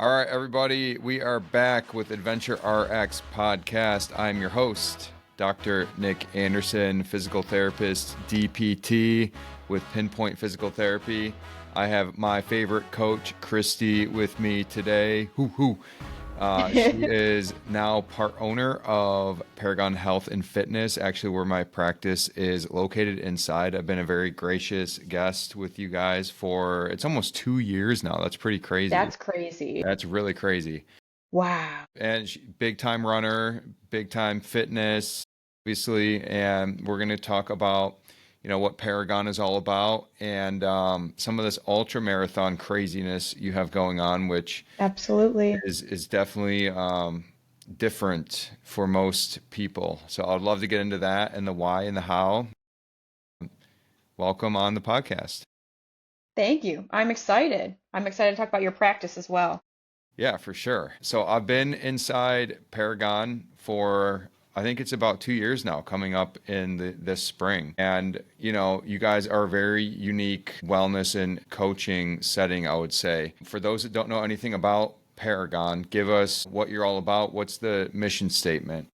All right, everybody, we are back with Adventure RX podcast. I'm your host, Dr. Nick Anderson, physical therapist, DPT with Pinpoint Physical Therapy. I have my favorite coach, Christie, with me today. She is now part owner of Paragon Health and Fitness, actually where my practice is located inside. I've been a very gracious guest with you guys for, it's almost 2 years now. That's pretty crazy. That's crazy. That's really crazy. Wow. And big time runner, big time fitness, obviously. And we're going to talk about, what Paragon is all about and some of this ultra marathon craziness you have going on, which Absolutely. is definitely different for most people. So I'd love to get into that and the why and the how. Welcome on the podcast. Thank you. I'm excited. I'm excited to talk about your practice as well. Yeah, for sure. So I've been inside Paragon for, I think it's about 2 years now, coming up in this spring. And, you guys are a very unique wellness and coaching setting, I would say. For those that don't know anything about Paragon, give us what you're all about. What's the mission statement?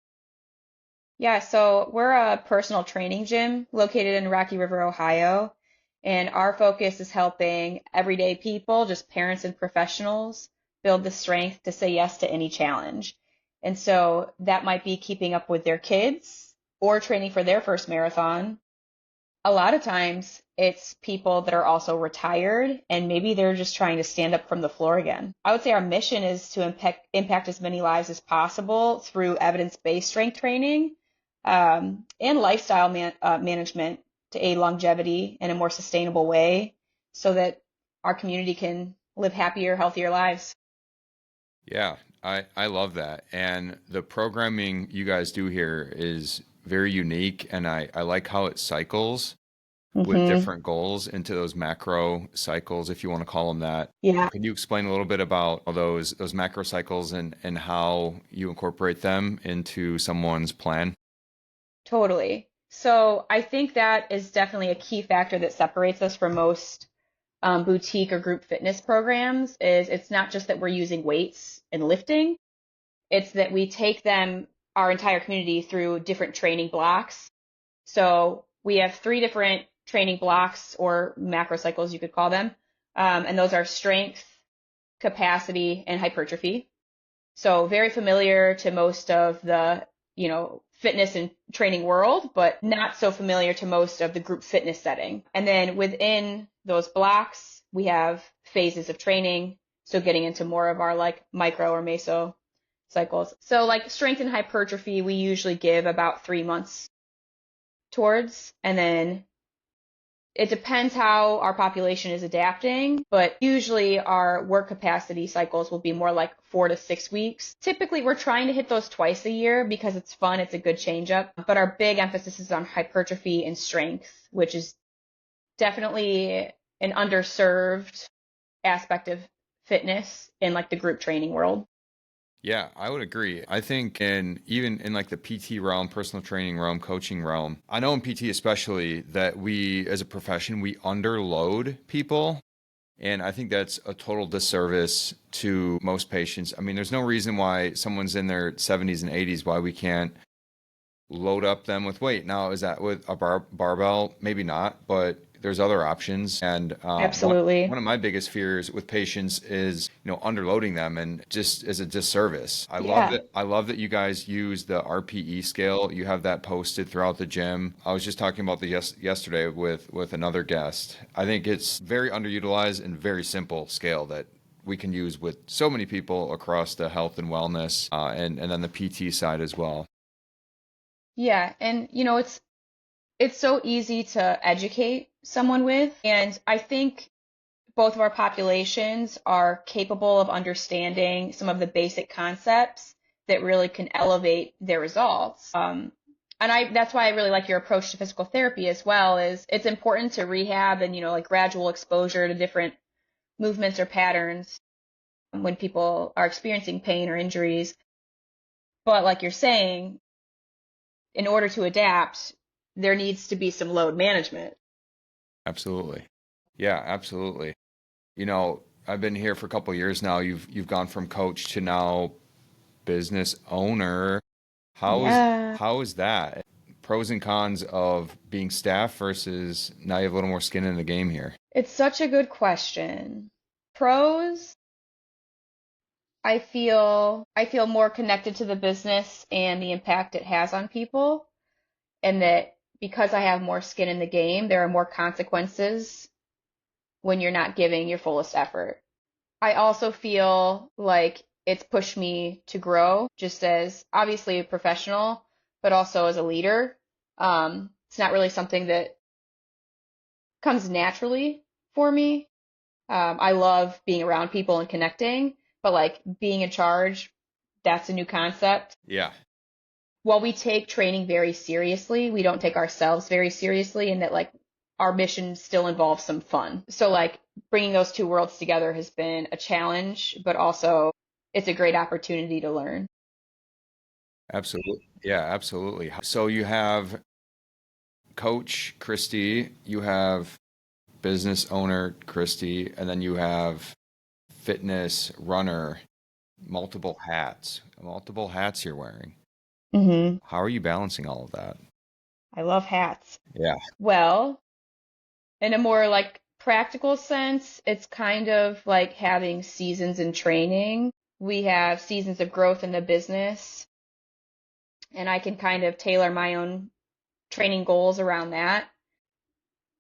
Yeah, so we're a personal training gym located in Rocky River, Ohio, and our focus is helping everyday people, just parents and professionals, build the strength to say yes to any challenge. And so that might be keeping up with their kids or training for their first marathon. A lot of times it's people that are also retired and maybe they're just trying to stand up from the floor again. I would say our mission is to impact as many lives as possible through evidence-based strength training and lifestyle management to aid longevity in a more sustainable way so that our community can live happier, healthier lives. Yeah, I love that. And the programming you guys do here is very unique. And I like how it cycles with Hmm. different goals into those macro cycles, if you want to call them that. Yeah, Can you explain a little bit about those macro cycles and how you incorporate them into someone's plan? totally. So I think that is definitely a key factor that separates us from most boutique or group fitness programs is it's not just that we're using weights and lifting, it's that we take them, our entire community, through different training blocks. So we have three different training blocks or macro cycles, you could call them. And those are strength, capacity, and hypertrophy. So very familiar to most of the, fitness and training world, but not so familiar to most of the group fitness setting. And then within those blocks, we have phases of training. So getting into more of our like micro or meso cycles. So like strength and hypertrophy, we usually give about 3 months towards, and then it depends how our population is adapting, but usually our work capacity cycles will be more like 4 to 6 weeks. Typically, we're trying to hit those twice a year because it's fun, it's a good change up, but our big emphasis is on hypertrophy and strength, which is definitely an underserved aspect of fitness in like the group training world. Yeah, I would agree. I think even in like the PT realm, personal training realm, coaching realm, I know in PT especially that we as a profession, we underload people. And I think that's a total disservice to most patients. I mean, there's no reason why someone's in their 70s and 80s why we can't load up them with weight. Now, is that with a barbell? Maybe not, but there's other options. And one Absolutely. of my biggest fears with patients is, underloading them and just as a disservice. Yeah. I love that you guys use the RPE scale. You have that posted throughout the gym. I was just talking about the yesterday with another guest. I think it's very underutilized and very simple scale that we can use with so many people across the health and wellness and then the PT side as well. Yeah. And it's so easy to educate someone with. And I think both of our populations are capable of understanding some of the basic concepts that really can elevate their results. And that's why I really like your approach to physical therapy as well, is it's important to rehab and, like gradual exposure to different movements or patterns when people are experiencing pain or injuries. But like you're saying, in order to adapt, there needs to be some load management. Absolutely. Yeah, absolutely. You know, I've been here for a couple of years now. You've gone from coach to now business owner. Yeah. How is that? Pros and cons of being staff versus now you have a little more skin in the game here. It's such a good question. Pros, I feel more connected to the business and the impact it has on people, and that because I have more skin in the game, there are more consequences when you're not giving your fullest effort. I also feel like it's pushed me to grow just as obviously a professional, but also as a leader. It's not really something that comes naturally for me. I love being around people and connecting, but like being in charge, that's a new concept. Yeah, While we take training very seriously, we don't take ourselves very seriously, and that like our mission still involves some fun. So like bringing those two worlds together has been a challenge, but also it's a great opportunity to learn. absolutely. Yeah, absolutely. So you have coach Christie, you have business owner Christie, and then you have fitness runner, multiple hats you're wearing. Hmm. How are you balancing all of that? I love hats. Yeah, Well, in a more like practical sense, it's kind of like having seasons in training. We have seasons of growth in the business, and I can kind of tailor my own training goals around that.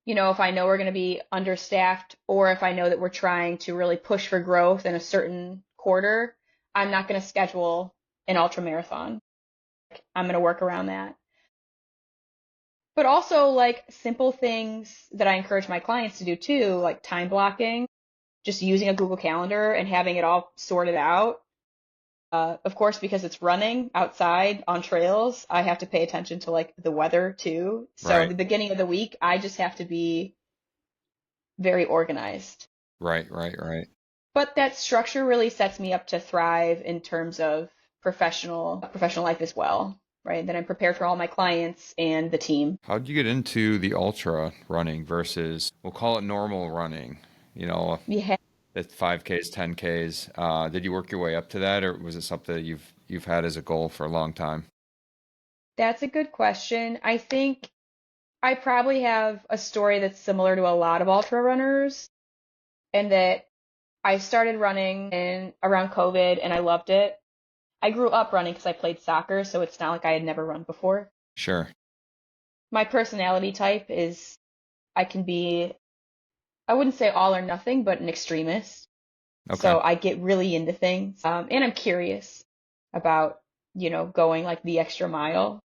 If I know we're going to be understaffed or if I know that we're trying to really push for growth in a certain quarter, I'm not going to schedule an ultra marathon. I'm going to work around that. But also like simple things that I encourage my clients to do too, like time blocking, just using a Google Calendar and having it all sorted out. Of course, because it's running outside on trails, I have to pay attention to like the weather too. So right, the beginning of the week, I just have to be very organized. right. But that structure really sets me up to thrive in terms of professional life as well, right? That I'm prepared for all my clients and the team. How did you get into the ultra running versus, we'll call it normal running, you know, Yeah, the 5Ks, 10Ks? Did you work your way up to that, or was it something that you've had as a goal for a long time? that's a good question. I think I probably have a story that's similar to a lot of ultra runners, and that I started running in around COVID and I loved it. I grew up running because I played soccer, so it's not like I had never run before. Sure. My personality type is I can be, I wouldn't say all or nothing, but an extremist. Okay. So I get really into things, and I'm curious about, going like the extra mile.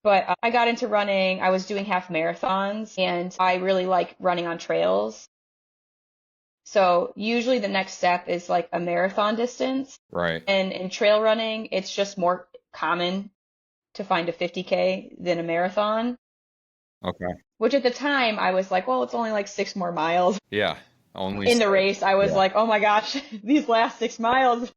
But I got into running. I was doing half marathons, and I really like running on trails. So usually the next step is like a marathon distance. Right. And in trail running, it's just more common to find a 50K than a marathon, Okay. which at the time I was like, well, it's only like 6 more miles. Yeah. Only In the six. race, I was Yeah. like, oh my gosh, these last 6 miles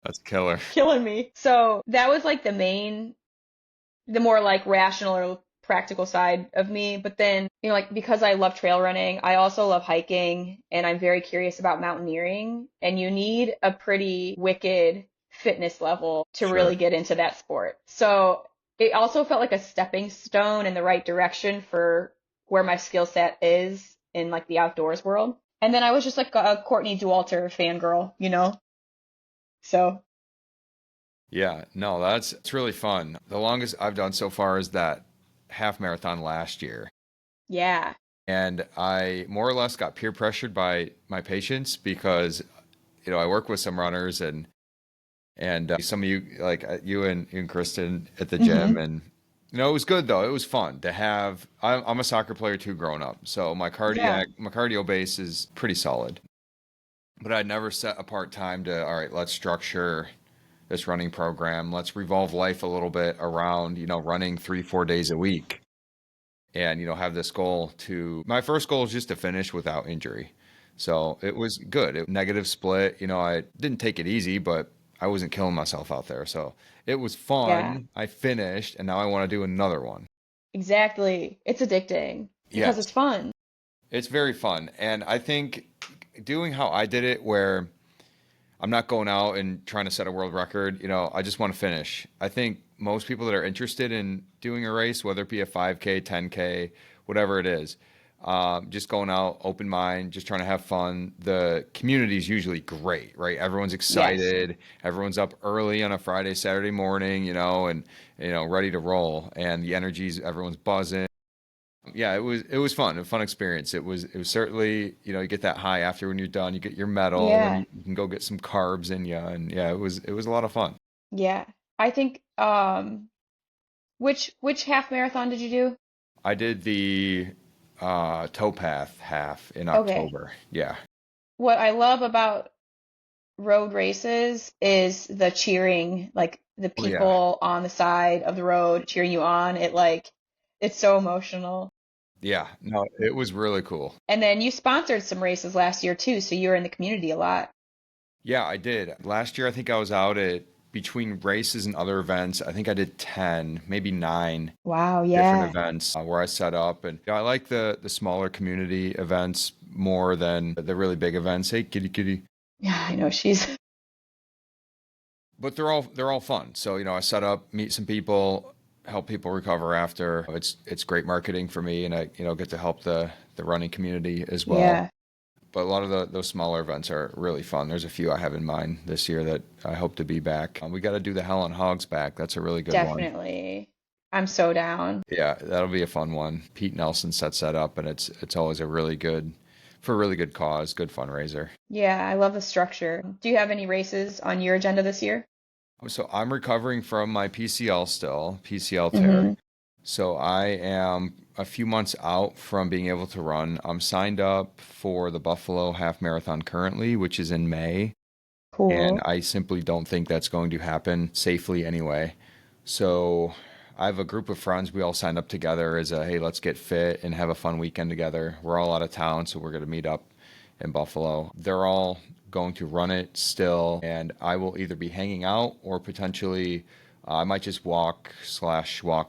That's killer. killing me. So that was like the more like rational or practical side of me. But then, like because I love trail running, I also love hiking and I'm very curious about mountaineering. And you need a pretty wicked fitness level to Sure. really get into that sport. So it also felt like a stepping stone in the right direction for where my skill set is in like the outdoors world. And then I was just like a Courtney Dauwalter fangirl. So Yeah. No, that's it's really fun. The longest I've done so far is that half marathon last year. yeah, And I more or less got peer pressured by my patients because, I work with some runners and some of you like you and Kristen at the hmm, gym, and it was good though. It was fun to have. I'm a soccer player too, growing up, so yeah, my cardio base is pretty solid. But I'd never set apart time to, all right, let's structure this running program. Let's revolve life a little bit around running 3-4 days a week, and have this goal to. My first goal is just to finish without injury. So it was good. Negative split. I didn't take it easy, but I wasn't killing myself out there. So it was yeah. fun. I finished, and now I want to do another one. Exactly. It's addicting because Yes, it's fun. it's very fun. And I think doing how I did it, where I'm not going out and trying to set a world record. I just want to finish. I think most people that are interested in doing a race, whether it be a 5K, 10K, whatever it is, just going out, open mind, just trying to have fun. The community is usually great, right? Everyone's Yes. excited. Everyone's up early on a Friday, Saturday morning, and ready to roll. And the energy's everyone's buzzing. Yeah, it was fun, a fun experience. It was certainly, you get that high after when you're done, you get your medal and Yeah. you can go get some carbs in you, and yeah, it was a lot of fun. Yeah. I think which half marathon did you do? I did the towpath half in Okay. October. Yeah. What I love about road races is the cheering, like the Oh yeah. people on the side of the road cheering you on. It's so emotional. Yeah. No, it was really cool. And then you sponsored some races last year too, so you were in the community a lot. Yeah, I did. Last year I think I was out at between races and other events. I think I did 10, maybe 9 Wow, different yeah. events where I set up, and I like the smaller community events more than the really big events. Hey, kitty kitty. Yeah, I know she's But they're all fun. So, I set up, meet some people, help people recover after. It's great marketing for me, and I get to help the running community as well. yeah, But a lot of those smaller events are really fun. There's a few I have in mind this year that I hope to be back. We got to do the Hell on Hogs back. That's a really good one. definitely. I'm so down. Yeah, that'll be a fun one. Pete Nelson sets that up, and it's always for a really good cause, good fundraiser. Yeah, I love the structure. Do you have any races on your agenda this year? So I'm recovering from my PCL still, PCL tear. Mm-hmm. So I am a few months out from being able to run. I'm signed up for the Buffalo Half Marathon currently, which is in May, and Cool. I simply don't think that's going to happen safely anyway. So I have a group of friends. We all signed up together as a, hey, let's get fit and have a fun weekend together. We're all out of town, so we're going to meet up in Buffalo. They're all going to run it still, and I will either be hanging out or potentially I might just walk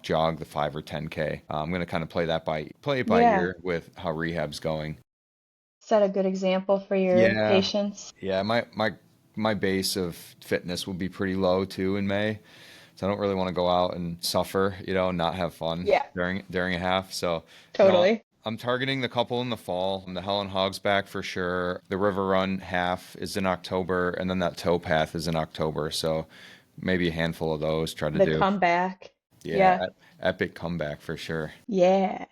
jog the 5 or 10K. I'm going to kind of play it by Yeah. ear with how rehab's going. Set a good example for your Yeah, patients. yeah. My base of fitness will be pretty low too in May, so I don't really want to go out and suffer, not have fun Yeah, during a half. So no, totally. I'm targeting the couple in the fall. The Helen Hogs back for sure. The River Run half is in October, and then that towpath is in October. So maybe a handful of those try to The do. comeback. Yeah, Yeah. epic comeback for sure. Yeah.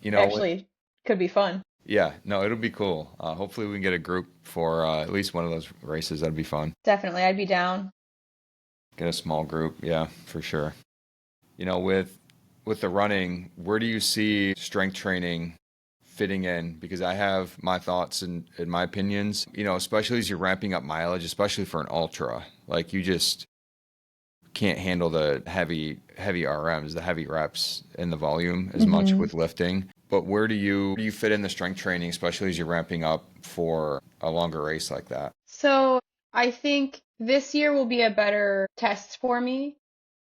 You know what? Actually, could be fun. Yeah, no, it'll be cool. Hopefully we can get a group for at least one of those races. That'd be fun. Definitely. I'd be down. Get a small group. Yeah, for sure. With the running, where do you see strength training fitting in? Because I have my thoughts and my opinions, especially as you're ramping up mileage, especially for an ultra. Like you just can't handle the heavy RMs, the heavy reps and the volume as much Hmm. with lifting. But where do you fit in the strength training, especially as you're ramping up for a longer race like that? So I think this year will be a better test for me.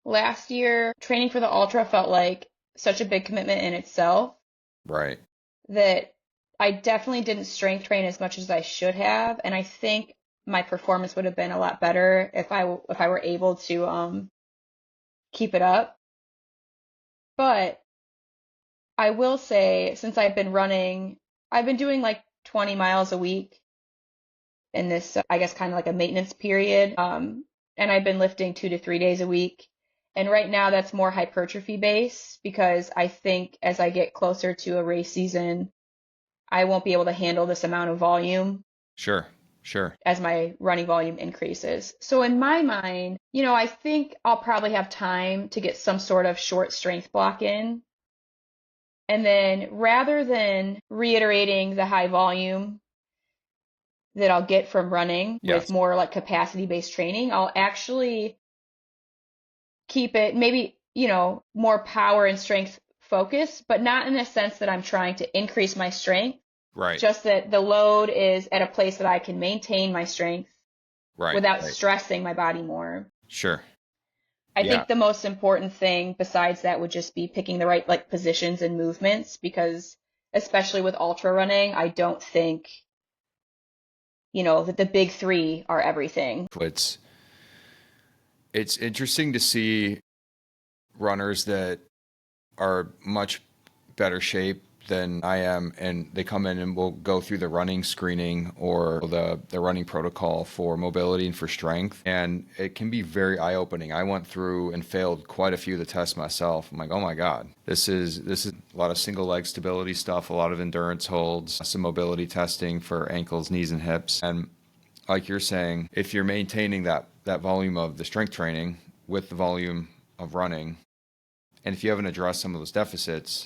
Last year, training for the ultra felt like such a big commitment in itself Right. that I definitely didn't strength train as much as I should have, and I think my performance would have been a lot better if I were able to keep it up. But I will say, since I've been running, I've been doing like 20 miles a week in this, I guess, kind of like a maintenance period. And I've been lifting 2 to 3 days a week. And right now that's more hypertrophy based because I think as I get closer to a race season, I won't be able to handle this amount of volume Sure. Sure. as my running volume increases. So in my mind, I think I'll probably have time to get some sort of short strength block in. And then rather than reiterating the high volume that I'll get from running with Yes. more like capacity based training, I'll actually keep it maybe, more power and strength focused, but not in a sense that I'm trying to increase my strength, Right. just that the load is at a place that I can maintain my strength Right. without Right. stressing my body more. Sure. I Yeah. think the most important thing besides that would just be picking the right like positions and movements because especially with ultra running, I don't think that the big three are everything. It's interesting to see runners that are much better shape than I am, and they come in and we'll go through the running screening or the running protocol for mobility and for strength, and it can be very eye-opening. I went through and failed quite a few of the tests myself. I'm like, oh my God, this is a lot of single leg stability stuff, a lot of endurance holds, some mobility testing for ankles, knees, and hips. And like you're saying, if you're maintaining that volume of the strength training with the volume of running, and if you haven't addressed some of those deficits,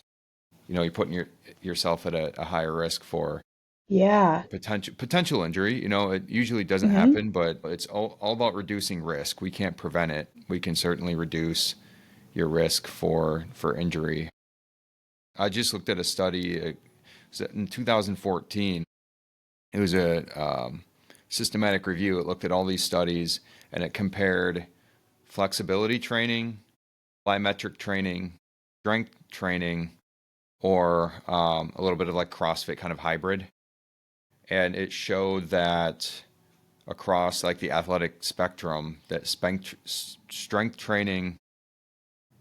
you're putting yourself at a higher risk for Yeah. potential injury. It usually doesn't happen, but it's all about reducing risk. We can't prevent it. We can certainly reduce your risk for injury. I just looked at a study in 2014. It was a systematic review. It looked at all these studies and it compared flexibility training, plyometric training, strength training, or a little bit of like CrossFit kind of hybrid. And it showed that across like the athletic spectrum, that strength training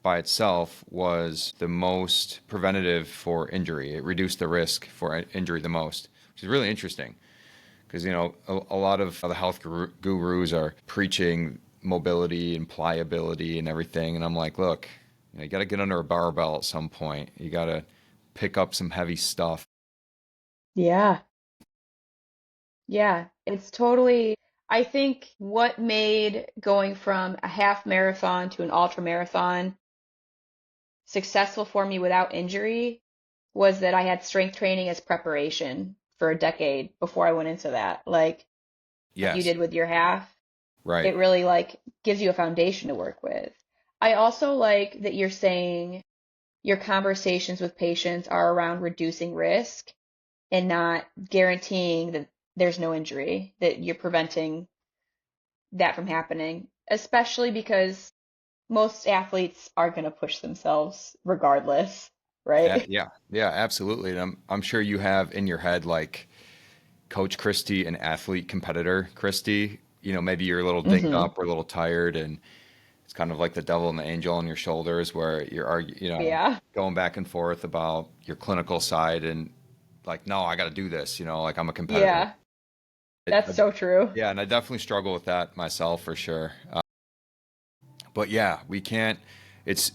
by itself was the most preventative for injury. It reduced the risk for injury the most, which is really interesting because, a lot of the health gurus are preaching mobility and pliability and everything. And I'm like, look, you got to get under a barbell at some point. You got to pick up some heavy stuff. Yeah. Yeah. It's totally, I think what made going from a half marathon to an ultra marathon successful for me without injury was that I had strength training as preparation for a decade before I went into that. Like you Yes, did with your half, right. it really like gives you a foundation to work with. I also like that you're saying your conversations with patients are around reducing risk and not guaranteeing that there's no injury, that you're preventing that from happening, especially because most athletes are going to push themselves regardless, right? Yeah, absolutely. And I'm sure you have in your head like Coach Christie and athlete competitor Christie. Maybe you're a little dinged Hmm. up or a little tired, and it's kind of like the devil and the angel on your shoulders, where Yeah, going back and forth about your clinical side, and like, no, I got to do this. Like I'm a competitor. yeah, that's so true. Yeah, and I definitely struggle with that myself for sure. But yeah, we can't. It's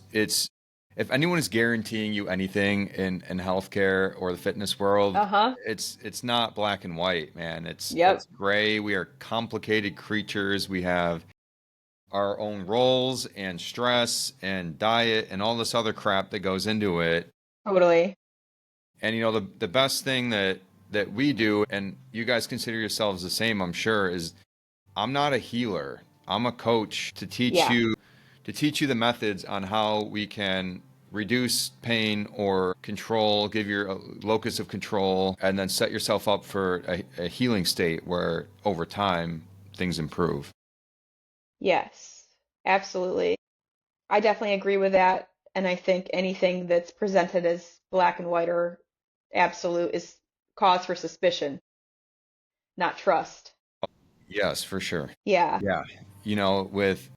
if anyone is guaranteeing you anything in healthcare or the fitness world, Uh-huh. it's not black and white, man. Yep. It's gray. We are complicated creatures. We have our own roles and stress and diet and all this other crap that goes into it. Totally. And the best thing that we do, and you guys consider yourselves the same, I'm sure, is I'm not a healer. I'm a coach Yeah. to teach you the methods on how we can reduce pain or control, give you a locus of control, and then set yourself up for a healing state where over time things improve. Yes. Absolutely. I definitely agree with that. And I think anything that's presented as black and white or absolute is cause for suspicion, not trust. Yes, for sure. Yeah. Yeah. With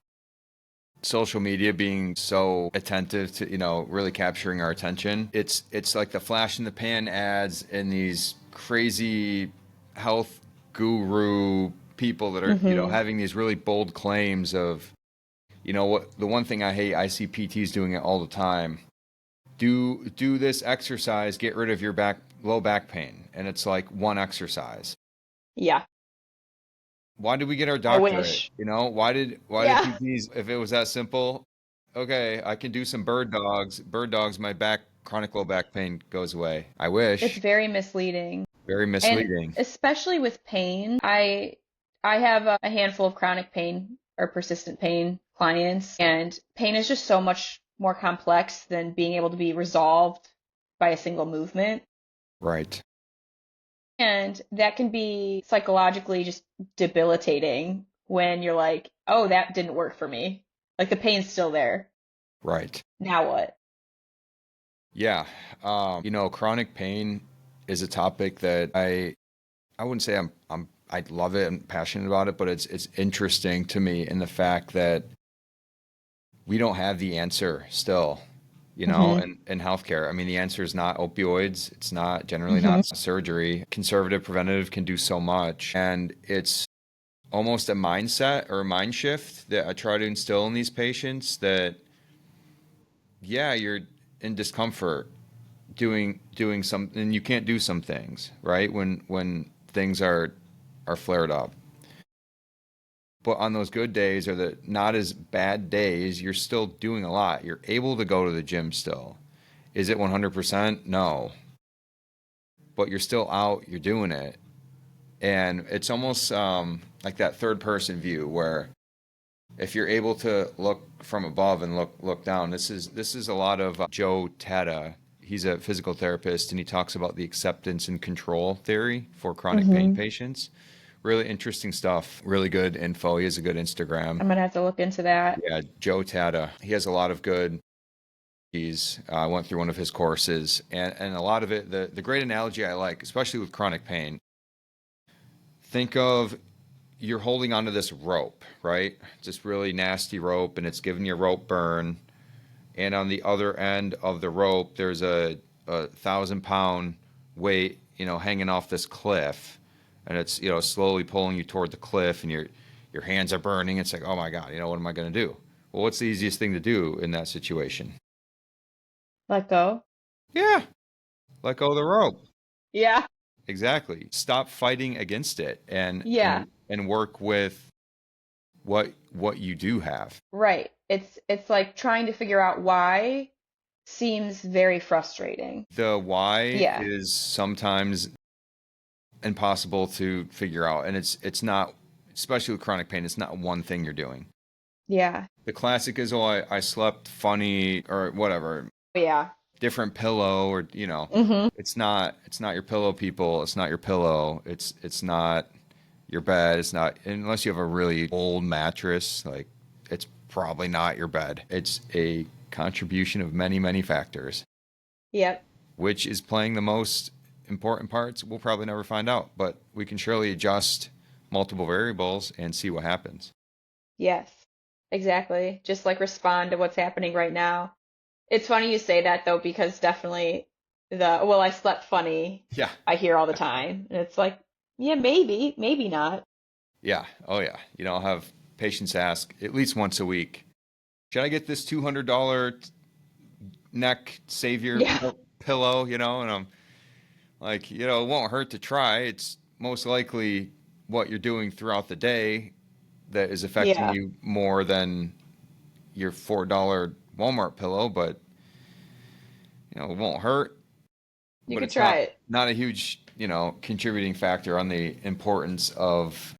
social media being so attentive to, really capturing our attention, it's like the flash in the pan ads and these crazy health guru people that are, Hmm. having these really bold claims of, what the one thing I hate, I see PTs doing it all the time. Do this exercise, get rid of your low back pain. And it's like one exercise. Yeah. Why did we get our I doctorate? wish. Why did Yeah. PTs, if it was that simple, okay, I can do some bird dogs. Bird dogs, my chronic low back pain goes away. I It's wish. very misleading. Very And misleading. especially with pain, I have a handful of chronic pain or persistent pain clients, and pain is just so much more complex than being able to be resolved by a single movement. Right. And that can be psychologically just debilitating when you're like, oh, that didn't work for me. Like the pain's still there. Right. Now what? Yeah. Chronic pain is a topic that I wouldn't say I love it and passionate about it, but it's interesting to me in the fact that we don't have the answer still, Hmm. in healthcare. I mean, the answer is not opioids. It's not generally Hmm. not surgery. Conservative preventative can do so much. And it's almost a mindset or a mind shift that I try to instill in these patients that, yeah, you're in discomfort doing some, and you can't do some things, right? When things are flared up. But on those good days or the not as bad days, you're still doing a lot. You're able to go to the gym still. Is it 100%? No. But you're still out, you're doing it. And it's almost like that third person view where if you're able to look from above and look down, this is a lot of Joe Tata. He's a physical therapist and he talks about the acceptance and control theory for chronic pain Hmm. patients. Really interesting stuff. Really good info. He has a good Instagram. I'm gonna have to look into that. Yeah, Joe Tata. He has a lot of good. I went through one of his courses, and a lot of it. The great analogy I like, especially with chronic pain. Think of you're holding onto this rope, right? It's this really nasty rope, and it's giving you a rope burn. And on the other end of the rope, there's a 1,000-pound weight, hanging off this cliff, and it's slowly pulling you toward the cliff, and your hands are burning. It's like, oh my God, what am I going to do? Well, what's the easiest thing to do in that situation? Let go. Yeah, let go of the rope. Yeah. Exactly. Stop fighting against it and Yeah. and and work with what you do have. Right. It's like trying to figure out why seems very frustrating. The why Yeah. is sometimes impossible to figure out, and it's not, especially with chronic pain, it's not one thing you're doing. Yeah. The classic is, oh, I slept funny or whatever, Yeah. different pillow, or Hmm. it's not your pillow, people. It's not your pillow. It's not your bed. It's not, unless you have a really old mattress, like it's probably not your bed. It's a contribution of many, many factors. Yep. Which is playing the most important parts, we'll probably never find out, but we can surely adjust multiple variables and see what happens. Yes. Exactly. Just like respond to what's happening right now. It's funny you say that though, because definitely well, I slept funny, Yeah. I hear all the time. And it's like, yeah, maybe, maybe not. Yeah. Oh, yeah. I'll have patients ask at least once a week, should I get this $200 neck savior Yeah. pillow? And I'm like, it won't hurt to try. It's most likely what you're doing throughout the day that is affecting Yeah. you more than your $4 Walmart pillow, but it won't hurt, You but could it's try not it. not a huge, contributing factor on the importance of,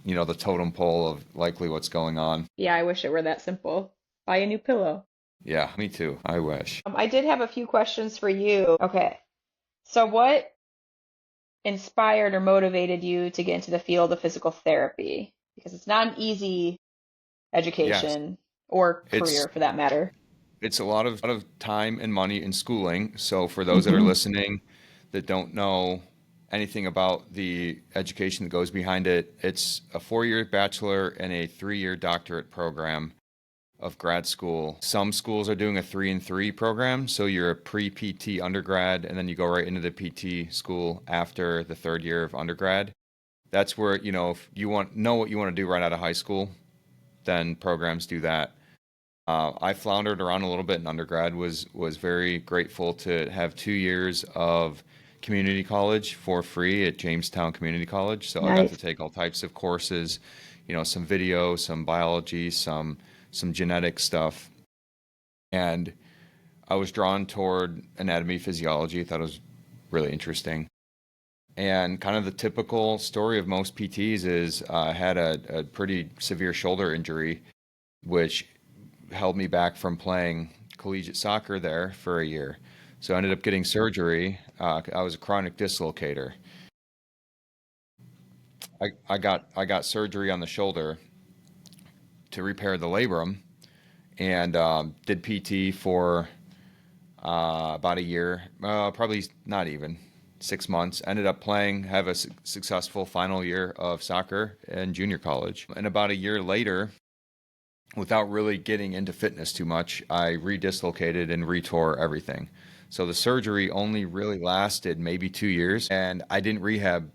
the totem pole of likely what's going on. Yeah, I wish it were that simple. Buy a new pillow. Yeah, me too. I wish. I did have a few questions for you. Okay. So what inspired or motivated you to get into the field of physical therapy? Because it's not an easy Yes, education or it's career for that matter. it's a lot of time and money in schooling. So for those that are Hmm. listening that don't know anything about the education that goes behind it, it's a 4-year bachelor and a 3-year doctorate program of grad school. Some schools are doing a 3-and-3 program, so you're a pre-PT undergrad and then you go right into the PT school after the 3rd year of undergrad. That's where, if you know what you want to do right out of high school, then programs do that. I floundered around a little bit in undergrad, was very grateful to have 2 years of community college for free at Jamestown Community College. So I got to Nice. take all types of courses, some video, some biology, some genetic stuff. And I was drawn toward anatomy, physiology. I thought it was really interesting. And kind of the typical story of most PTs is I had a pretty severe shoulder injury, which held me back from playing collegiate soccer there for a year. So I ended up getting surgery. I was a chronic dislocator. I got surgery on the shoulder to repair the labrum, and did PT for about a year. Probably not even. 6 months, ended up playing, have a successful final year of soccer in junior college. And about a year later, without really getting into fitness too much, I redislocated and retore everything. So the surgery only really lasted maybe 2 years, and I didn't rehab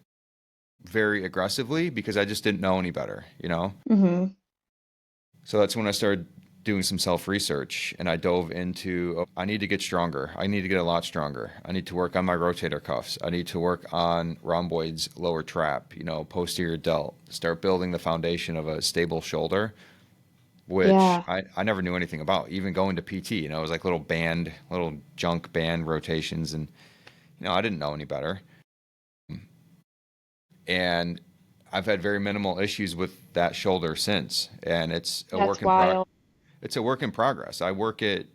very aggressively because I just didn't know any better, you know? Mm-hmm. So that's when I started doing some self-research, and I dove into, I need to get stronger. I need to get a lot stronger. I need to work on my rotator cuffs. I need to work on rhomboids, lower trap, you know, posterior delt, start building the foundation of a stable shoulder, which Yeah. I never knew anything about. Even going to PT, you know, it was like little junk band rotations, and, you know, I didn't know any better. And I've had very minimal issues with that shoulder since, and That's wild. it's a work in progress. I work it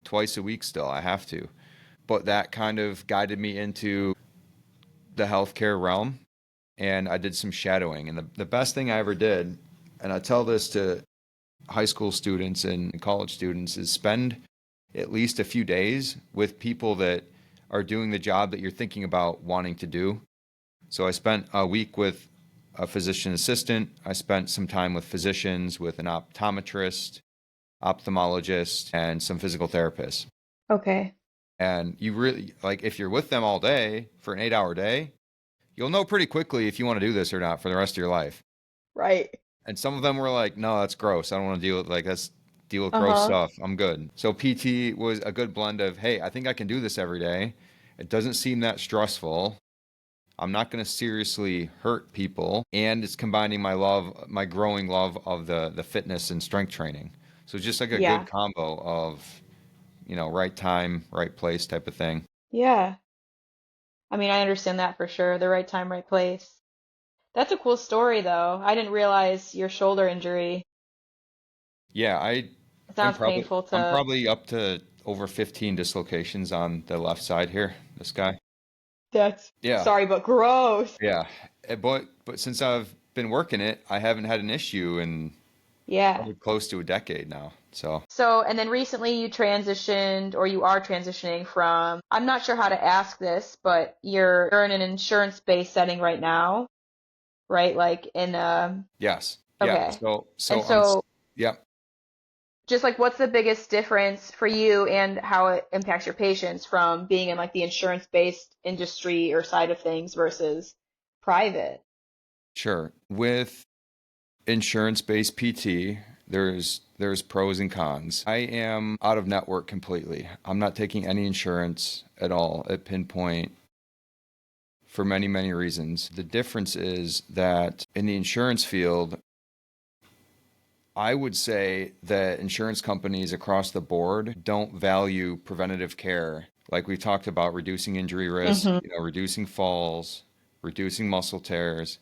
twice a week still. I have to. But that kind of guided me into the healthcare realm, and I did some shadowing. And the best thing I ever did, and I tell this to high school students and college students, is spend at least a few days with people that are doing the job that you're thinking about wanting to do. So I spent a week with a physician assistant. I spent some time with physicians, with an optometrist, ophthalmologist, and some physical therapists. Okay. And you really, like, if you're with them all day for an 8 hour day, you'll know pretty quickly if you want to do this or not for the rest of your life. Right. And some of them were like, no, that's gross. I don't want to deal with gross Uh-huh. stuff. I'm good. So PT was a good blend of, hey, I think I can do this every day. It doesn't seem that stressful. I'm not going to seriously hurt people. And it's combining my growing love of the fitness and strength training. So it's just like a good Yeah. combo of, you know, right time, right place type of thing. Yeah. I mean, I understand that for sure. The right time, right place. That's a cool story, though. I didn't realize your shoulder injury. Yeah, It sounds painful I'm to. probably up to over 15 dislocations on the left side here, this guy. That's Yeah. sorry, but gross. Yeah. But since I've been working it, I haven't had an issue in Yeah. probably close to a decade now. So, So, and then recently you transitioned, or you are transitioning from, I'm not sure how to ask this, but you're in an insurance-based setting right now, right? Like in yes. Yeah. okay. So And so yeah, just like what's the biggest difference for you and how it impacts your patients from being in like the insurance-based industry or side of things versus private? sure. With insurance-based PT, there's pros and cons. I am out of network completely. I'm not taking any insurance at all at Pinpoint for many, many reasons. The difference is that in the insurance field, I would say that insurance companies across the board don't value preventative care. Like we talked about, reducing injury risk, Mm-hmm. you know, reducing falls, reducing muscle tears.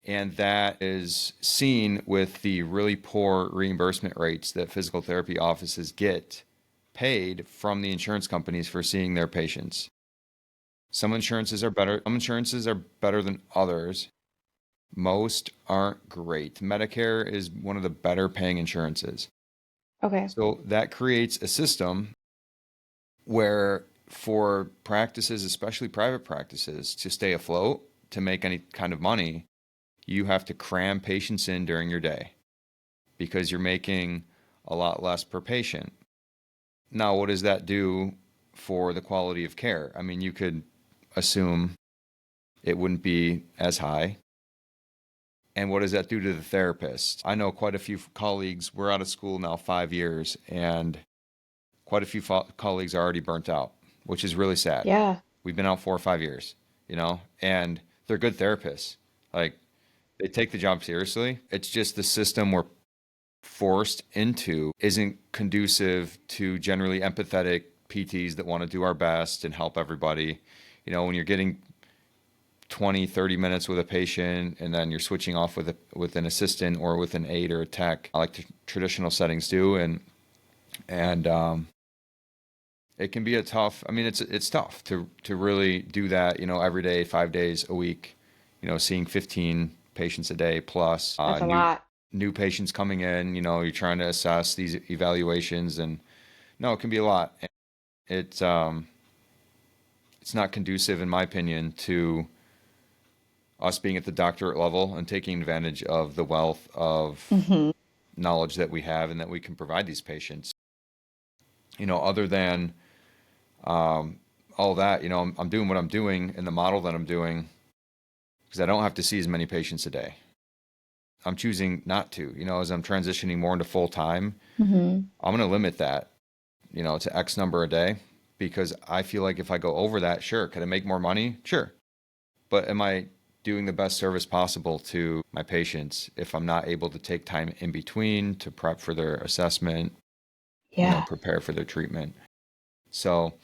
And that is seen with the really poor reimbursement rates that physical therapy offices get paid from the insurance companies for seeing their patients. Some insurances are better than others. Most aren't great. Medicare is one of the better paying insurances. Okay. So that creates a system where for practices, especially private practices, to stay afloat, to make any kind of money, you have to cram patients in during your day because you're making a lot less per patient. Now, what does that do for the quality of care? I mean, you could assume it wouldn't be as high. And what does that do to the therapist? I know quite a few colleagues, we're out of school now 5 years, and quite a few colleagues are already burnt out, which is really sad. Yeah. We've been out 4 or 5 years, you know, and they're good therapists. Like, they take the job seriously. It's just the system we're forced into isn't conducive to generally empathetic PTs that want to do our best and help everybody. You know, when you're getting 20, 30 minutes with a patient and then you're switching off with an assistant or with an aide or a tech, like traditional settings do, and it can be I mean, it's tough to really do that, you know, every day, 5 days a week, you know, seeing 15 patients a day plus That's a lot. new patients coming in, you know, you're trying to assess these evaluations, and no, it can be a lot. It's it's not conducive, in my opinion, to us being at the doctorate level and taking advantage of the wealth of Hmm. knowledge that we have and that we can provide these patients. Other than all that, I'm doing what I'm doing in the model that I'm doing because I don't have to see as many patients a day. I'm choosing not to, as I'm transitioning more into full time, Hmm. I'm going to limit that, to X number a day because I feel like if I go over that, sure. Could I make more money? Sure. But am I doing the best service possible to my patients if I'm not able to take time in between to prep for their assessment, Yeah. prepare for their treatment? So,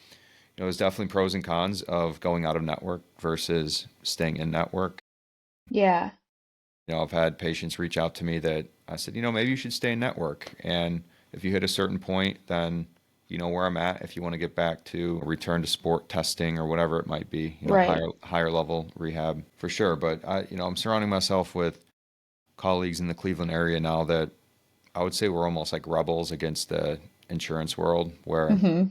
there's definitely pros and cons of going out of network versus staying in network. Yeah. I've had patients reach out to me that I said, maybe you should stay in network. And if you hit a certain point, then you know where I'm at. If you want to get back to return to sport testing or whatever it might be, Right. higher level rehab for sure. But I'm surrounding myself with colleagues in the Cleveland area now that I would say we're almost like rebels against the insurance world, where Hmm.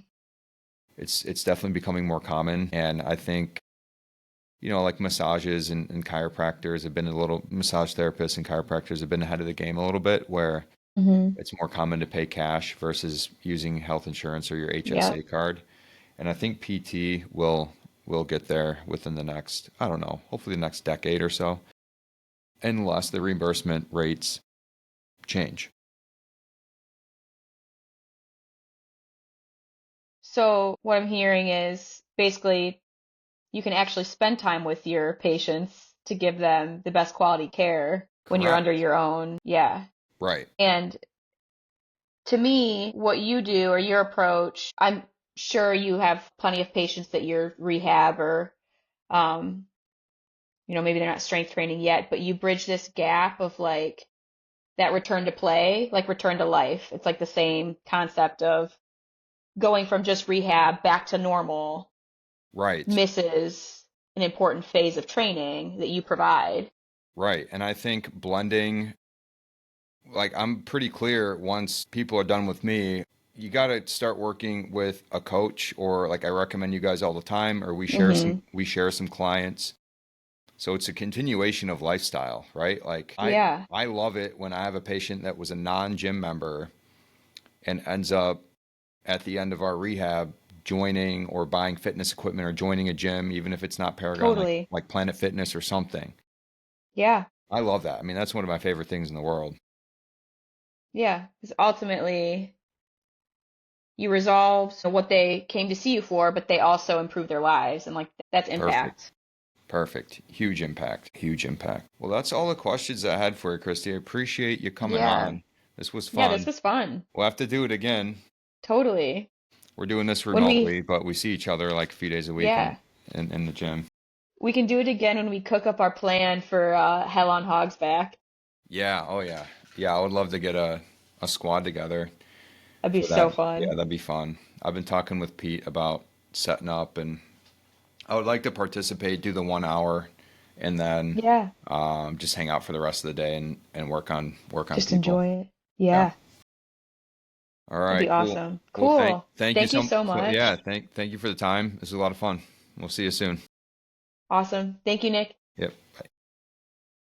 it's definitely becoming more common. And I think like massages and chiropractors have been massage therapists and chiropractors have been ahead of the game a little bit, where Hmm. it's more common to pay cash versus using health insurance or your HSA Yep. card. And I think PT will get there within the next, I don't know, hopefully the next decade or so, unless the reimbursement rates change. So what I'm hearing is basically you can actually spend time with your patients to give them the best quality care when you're under Correct. your own. Yeah. Right. And to me, what you do or your approach, I'm sure you have plenty of patients that you're rehab or, um, maybe they're not strength training yet, but you bridge this gap of like that return to play, like return to life. It's like the same concept of going from just rehab back to normal Right. misses an important phase of training that you provide. Right. And I think blending, like I'm pretty clear once people are done with me, you got to start working with a coach, or like I recommend you guys all the time, or Hmm. we share some clients. So it's a continuation of lifestyle, right? Like Yeah, I love it when I have a patient that was a non-gym member and ends up at the end of our rehab joining or buying fitness equipment or joining a gym, even if it's not Paragon, totally. like Planet Fitness or something. Yeah, I love that. I mean, that's one of my favorite things in the world. yeah. Because ultimately, you resolve what they came to see you for, but they also improve their lives, and like that's Perfect. impact. Perfect. Huge impact. Huge impact. Well, that's all the questions I had for you, Christy. I appreciate you coming Yeah, on. This was yeah. This fun. was fun. We'll have to do it again. Totally. We're doing this When we, remotely, but we see each other like a few days a week yeah, in the gym. we can do it again when we cook up our plan for Hell on Hog's Back. Yeah. Oh, yeah. Yeah. I would love to get a squad together That'd be for that. so Yeah, fun. that'd be fun. I've been talking with Pete about setting up, and I would like to participate, do the 1 hour, and then Yeah, just hang out for the rest of the day and work on just people. enjoy it. Yeah. Yeah, All that'd be right, cool. awesome. Well, Cool. thank you Thank you so so yeah, much. thank you for the time. This was a lot of fun. We'll see you soon. Awesome. Thank you, Nick. Yep. Bye.